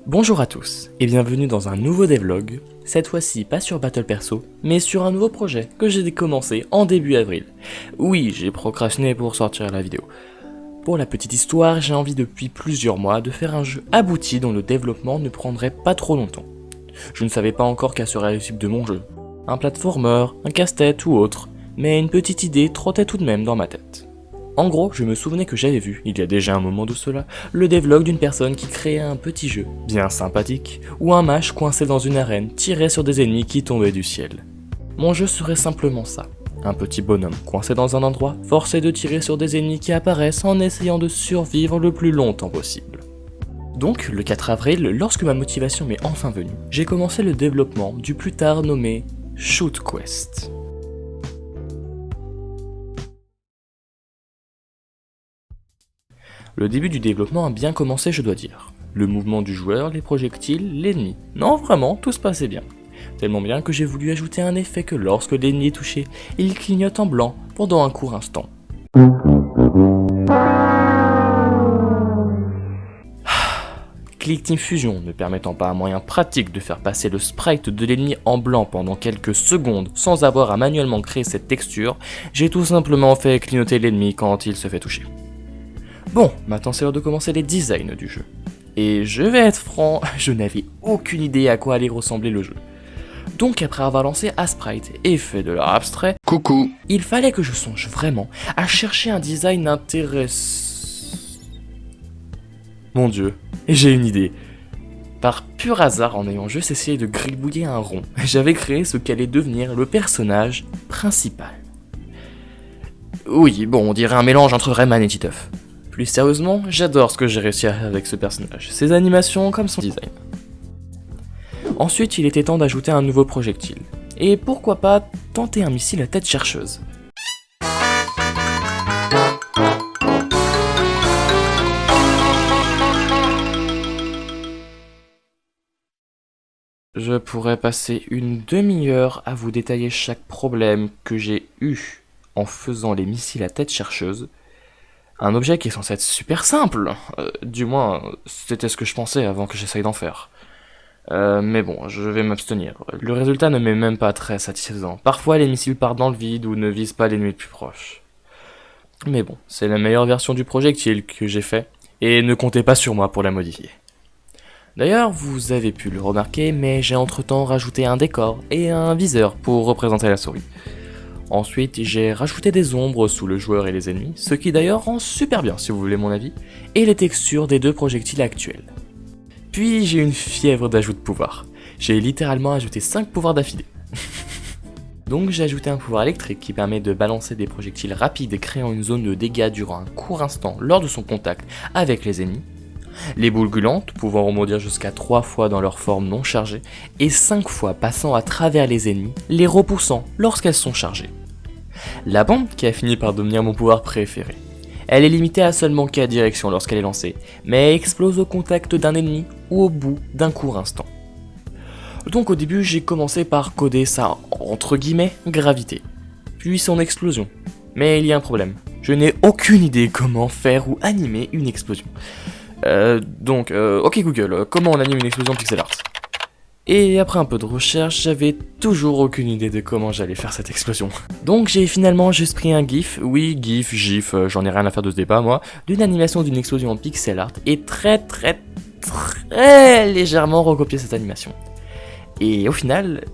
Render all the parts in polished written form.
Bonjour à tous et bienvenue dans un nouveau devlog, cette fois-ci pas sur Battle Perso, mais sur un nouveau projet que j'ai commencé en début avril. Oui, j'ai procrastiné pour sortir la vidéo. Pour la petite histoire, j'ai envie depuis plusieurs mois de faire un jeu abouti dont le développement ne prendrait pas trop longtemps. Je ne savais pas encore quel serait le type de mon jeu, un platformer, un casse-tête ou autre, mais une petite idée trottait tout de même dans ma tête. En gros, je me souvenais que j'avais vu, il y a déjà un moment de cela, le devlog d'une personne qui créait un petit jeu, bien sympathique, où un mage coincé dans une arène tirait sur des ennemis qui tombaient du ciel. Mon jeu serait simplement ça. Un petit bonhomme coincé dans un endroit, forcé de tirer sur des ennemis qui apparaissent en essayant de survivre le plus longtemps possible. Donc, le 4 avril, lorsque ma motivation m'est enfin venue, j'ai commencé le développement du plus tard nommé Shoot Quest. Le début du développement a bien commencé, je dois dire. Le mouvement du joueur, les projectiles, l'ennemi. Non, vraiment, tout se passait bien. Tellement bien que j'ai voulu ajouter un effet que lorsque l'ennemi est touché, il clignote en blanc pendant un court instant. Click Team Fusion ne permettant pas un moyen pratique de faire passer le sprite de l'ennemi en blanc pendant quelques secondes sans avoir à manuellement créer cette texture, j'ai tout simplement fait clignoter l'ennemi quand il se fait toucher. Bon, maintenant c'est l'heure de commencer les designs du jeu. Et je vais être franc, je n'avais aucune idée à quoi allait ressembler le jeu. Donc après avoir lancé Asprite et fait de l'art abstrait, coucou, il fallait que je songe vraiment à chercher un design intéressant. Mon dieu, j'ai une idée. Par pur hasard, en ayant juste essayé de gribouiller un rond, j'avais créé ce qu'allait devenir le personnage principal. Oui, bon, on dirait un mélange entre Rayman et Titeuf. Plus sérieusement, j'adore ce que j'ai réussi à faire avec ce personnage, ses animations comme son design. Ensuite, il était temps d'ajouter un nouveau projectile. Et pourquoi pas tenter un missile à tête chercheuse. Je pourrais passer une demi-heure à vous détailler chaque problème que j'ai eu en faisant les missiles à tête chercheuse. Un objet qui est censé être super simple. Du moins, c'était ce que je pensais avant que j'essaye d'en faire. Mais bon, je vais m'abstenir. Le résultat ne m'est même pas très satisfaisant. Parfois, les missiles partent dans le vide ou ne visent pas l'ennemi le plus proche. Mais bon, c'est la meilleure version du projectile que j'ai fait, et ne comptez pas sur moi pour la modifier. D'ailleurs, vous avez pu le remarquer, mais j'ai entre-temps rajouté un décor et un viseur pour représenter la souris. Ensuite, j'ai rajouté des ombres sous le joueur et les ennemis, ce qui d'ailleurs rend super bien si vous voulez mon avis, et les textures des deux projectiles actuels. Puis j'ai une fièvre d'ajout de pouvoir. J'ai littéralement ajouté 5 pouvoirs d'affilée. Donc j'ai ajouté un pouvoir électrique qui permet de balancer des projectiles rapides créant une zone de dégâts durant un court instant lors de son contact avec les ennemis. Les boules gluantes pouvant rebondir jusqu'à 3 fois dans leur forme non chargée et 5 fois passant à travers les ennemis, les repoussant lorsqu'elles sont chargées. La bombe qui a fini par devenir mon pouvoir préféré. Elle est limitée à seulement 4 directions lorsqu'elle est lancée, mais explose au contact d'un ennemi ou au bout d'un court instant. Donc au début j'ai commencé par coder sa entre guillemets gravité, puis son explosion. Mais il y a un problème, je n'ai aucune idée comment faire ou animer une explosion. Ok Google, comment on anime une explosion pixel art? Et après un peu de recherche, j'avais toujours aucune idée de comment j'allais faire cette explosion. Donc j'ai finalement juste pris un GIF, oui GIF, GIF, j'en ai rien à faire de ce débat moi, d'une animation d'une explosion en pixel art et très légèrement recopié cette animation. Et au final,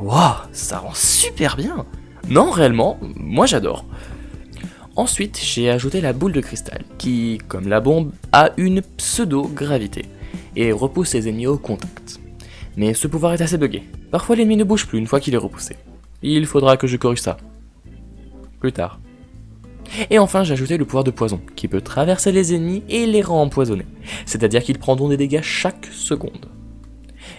waouh, ça rend super bien. Non réellement, moi j'adore. Ensuite, j'ai ajouté la boule de cristal, qui, comme la bombe, a une pseudo-gravité, et repousse les ennemis au contact. Mais ce pouvoir est assez buggé. Parfois l'ennemi ne bouge plus une fois qu'il est repoussé. Il faudra que je corrige ça. Plus tard. Et enfin, j'ai ajouté le pouvoir de poison, qui peut traverser les ennemis et les rend empoisonnés, c'est-à-dire qu'ils prendront des dégâts chaque seconde.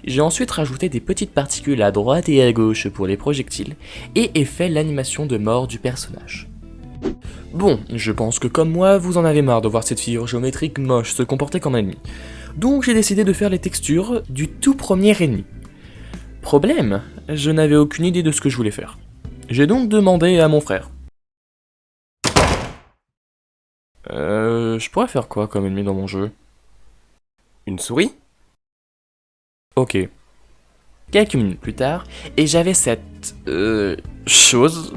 J'ai ensuite rajouté des petites particules à droite et à gauche pour les projectiles, et ai fait l'animation de mort du personnage. Bon, je pense que comme moi, vous en avez marre de voir cette figure géométrique moche se comporter comme un ennemi. Donc j'ai décidé de faire les textures du tout premier ennemi. Problème, je n'avais aucune idée de ce que je voulais faire. J'ai donc demandé à mon frère. Je pourrais faire quoi comme ennemi dans mon jeu? Une souris? Ok. Quelques minutes plus tard, et j'avais cette... chose...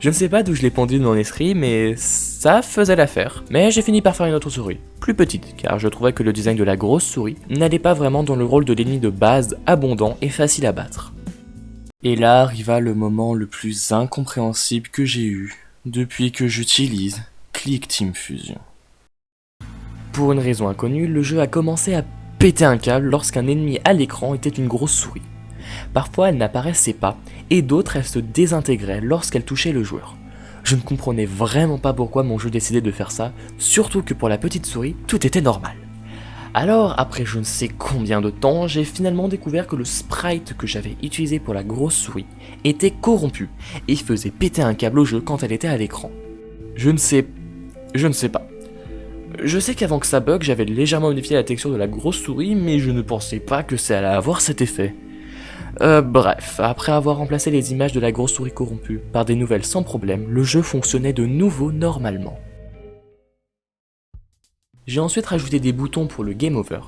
Je ne sais pas d'où je l'ai pendu de mon esprit, mais ça faisait l'affaire. Mais j'ai fini par faire une autre souris, plus petite, car je trouvais que le design de la grosse souris n'allait pas vraiment dans le rôle de l'ennemi de base abondant et facile à battre. Et là arriva le moment le plus incompréhensible que j'ai eu depuis que j'utilise Click Team Fusion. Pour une raison inconnue, le jeu a commencé à péter un câble lorsqu'un ennemi à l'écran était une grosse souris. Parfois elle n'apparaissait pas, et d'autres elle se désintégraient lorsqu'elle touchait le joueur. Je ne comprenais vraiment pas pourquoi mon jeu décidait de faire ça, surtout que pour la petite souris, tout était normal. Alors, après je ne sais combien de temps, j'ai finalement découvert que le sprite que j'avais utilisé pour la grosse souris était corrompu, et faisait péter un câble au jeu quand elle était à l'écran. Je ne sais pas. Je sais qu'avant que ça bug, j'avais légèrement modifié la texture de la grosse souris, mais je ne pensais pas que ça allait avoir cet effet. Bref, après avoir remplacé les images de la grosse souris corrompue par des nouvelles sans problème, le jeu fonctionnait de nouveau normalement. J'ai ensuite rajouté des boutons pour le Game Over,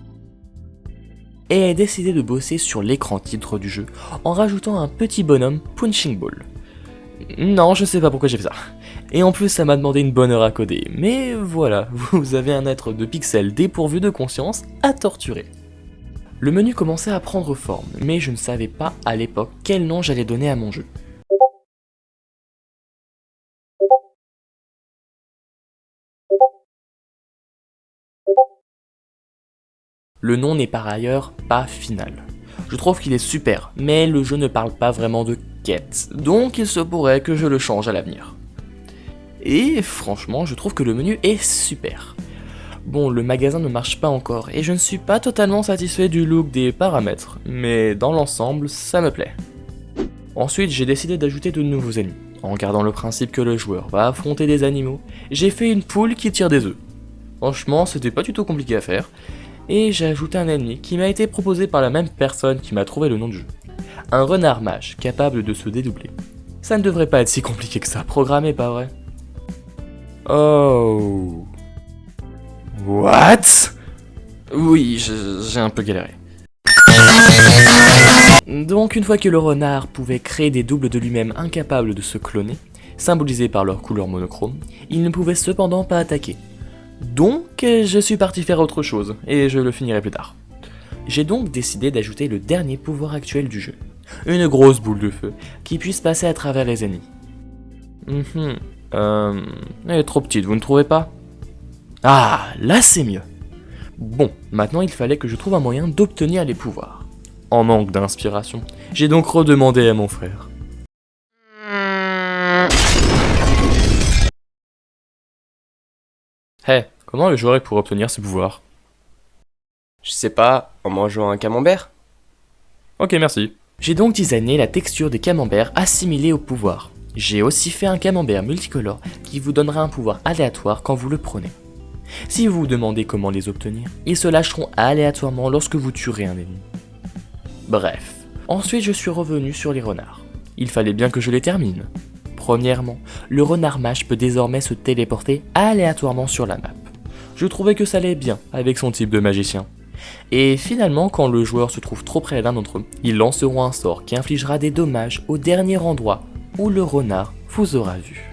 et ai décidé de bosser sur l'écran titre du jeu en rajoutant un petit bonhomme Punching Ball. Non, je sais pas pourquoi j'ai fait ça. Et en plus ça m'a demandé une bonne heure à coder, mais voilà, vous avez un être de pixels dépourvu de conscience à torturer. Le menu commençait à prendre forme, mais je ne savais pas à l'époque quel nom j'allais donner à mon jeu. Le nom n'est par ailleurs pas final. Je trouve qu'il est super, mais le jeu ne parle pas vraiment de quête, donc il se pourrait que je le change à l'avenir. Et franchement, je trouve que le menu est super. Bon, le magasin ne marche pas encore, et je ne suis pas totalement satisfait du look des paramètres, mais dans l'ensemble, ça me plaît. Ensuite, j'ai décidé d'ajouter de nouveaux ennemis. En gardant le principe que le joueur va affronter des animaux, j'ai fait une poule qui tire des œufs. Franchement, c'était pas du tout compliqué à faire, et j'ai ajouté un ennemi qui m'a été proposé par la même personne qui m'a trouvé le nom du jeu. Un renard mage capable de se dédoubler. Ça ne devrait pas être si compliqué que ça, programmé pas vrai? Oh... What? Oui, j'ai un peu galéré. Donc une fois que le renard pouvait créer des doubles de lui-même incapables de se cloner, symbolisés par leur couleur monochrome, il ne pouvait cependant pas attaquer. Donc je suis parti faire autre chose, et je le finirai plus tard. J'ai donc décidé d'ajouter le dernier pouvoir actuel du jeu, une grosse boule de feu qui puisse passer à travers les ennemis. Elle est trop petite, vous ne trouvez pas? Ah, là c'est mieux. Bon, maintenant il fallait que je trouve un moyen d'obtenir les pouvoirs. En manque d'inspiration, j'ai donc redemandé à mon frère. Hey, comment le joueur pourrait obtenir ses pouvoirs? Je sais pas, en mangeant un camembert? Ok, merci. J'ai donc designé la texture des camemberts assimilés au pouvoir. J'ai aussi fait un camembert multicolore qui vous donnera un pouvoir aléatoire quand vous le prenez. Si vous vous demandez comment les obtenir, ils se lâcheront aléatoirement lorsque vous tuerez un ennemi. Bref, ensuite je suis revenu sur les renards. Il fallait bien que je les termine. Premièrement, le renard mage peut désormais se téléporter aléatoirement sur la map. Je trouvais que ça allait bien avec son type de magicien. Et finalement, quand le joueur se trouve trop près l'un d'entre eux, ils lanceront un sort qui infligera des dommages au dernier endroit où le renard vous aura vu.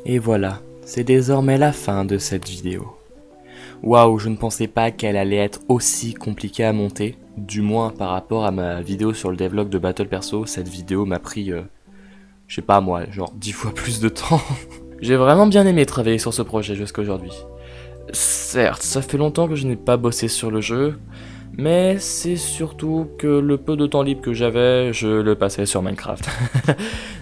Et voilà, c'est désormais la fin de cette vidéo. Waouh, je ne pensais pas qu'elle allait être aussi compliquée à monter, du moins par rapport à ma vidéo sur le devlog de Battle Perso, cette vidéo m'a pris, je sais pas moi, genre 10 fois plus de temps. J'ai vraiment bien aimé travailler sur ce projet jusqu'à aujourd'hui. Certes, ça fait longtemps que je n'ai pas bossé sur le jeu, mais c'est surtout que le peu de temps libre que j'avais, je le passais sur Minecraft.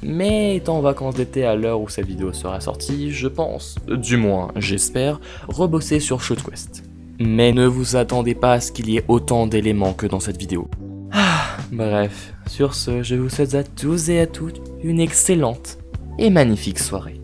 Mais étant en vacances d'été à l'heure où cette vidéo sera sortie, je pense, du moins j'espère, rebosser sur ShootQuest. Mais ne vous attendez pas à ce qu'il y ait autant d'éléments que dans cette vidéo. Bref, sur ce, je vous souhaite à tous et à toutes une excellente et magnifique soirée.